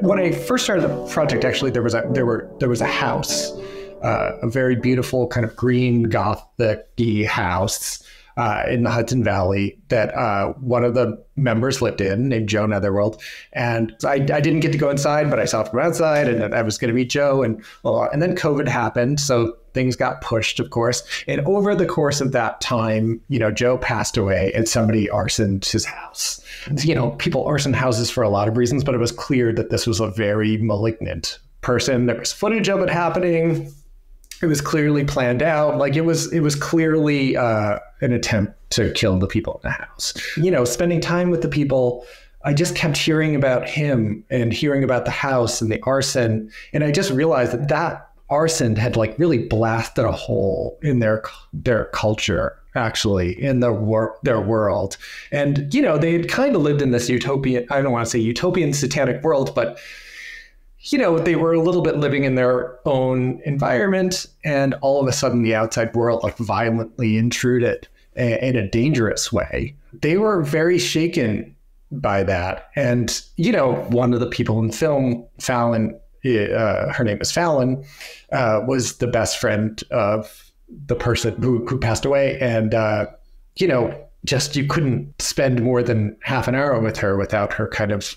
When I first started the project, actually, there was a house, a very beautiful kind of green Gothic-y house in the Hudson Valley that one of the members lived in, named Joe Netherworld. And I didn't get to go inside, but I saw it from outside, and I was going to meet Joe. And then COVID happened, so things got pushed, of course. And over the course of that time, Joe passed away, and somebody arsoned his house. People arson houses for a lot of reasons, but it was clear that this was a very malignant person. There was footage of it happening. It was clearly planned out. Like it was clearly an attempt to kill the people in the house. Spending time with the people, I just kept hearing about him and hearing about the house and the arson. And I just realized that arson had really blasted a hole in their culture, actually, in their world. And, they had kind of lived in this utopian, I don't want to say utopian satanic world, but they were a little bit living in their own environment, and all of a sudden the outside world violently intruded in a dangerous way. They were very shaken by that. And, one of the people in the film, Fallon, her name is Fallon, was the best friend of the person who passed away. And, you couldn't spend more than half an hour with her without her kind of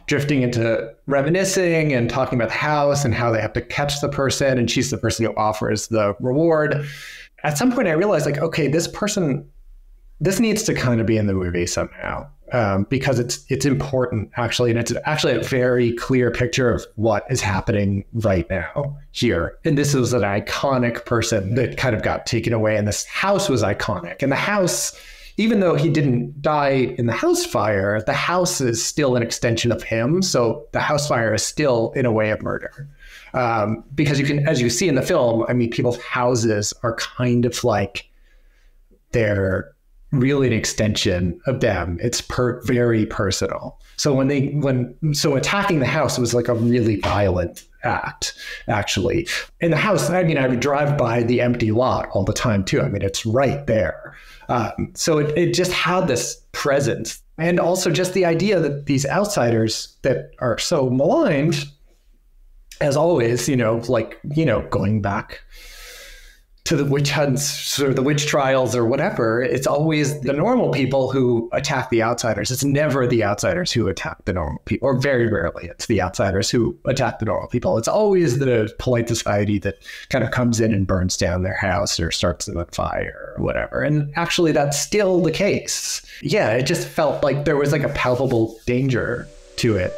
drifting into reminiscing and talking about the house and how they have to catch the person. And she's the person who offers the reward. At some point I realized okay, this needs to kind of be in the movie somehow, because it's important actually. And it's actually a very clear picture of what is happening right now here. And this was an iconic person that kind of got taken away. And this house was iconic. And the house, even though he didn't die in the house fire, the house is still an extension of him. So the house fire is still, in a way, a murder. Because you can, as you see in the film, people's houses are kind of they're really an extension of them. It's very personal. So so attacking the house was a really violent act, actually. In the house, I would drive by the empty lot all the time too. It's right there. So it just had this presence. And also just the idea that these outsiders that are so maligned, as always, going back to the witch hunts or the witch trials or whatever, it's always the normal people who attack the outsiders. It's never the outsiders who attack the normal people, or very rarely it's the outsiders who attack the normal people. It's always the polite society that kind of comes in and burns down their house or starts them on fire or whatever. And actually that's still the case. Yeah, it just felt like there was a palpable danger to it.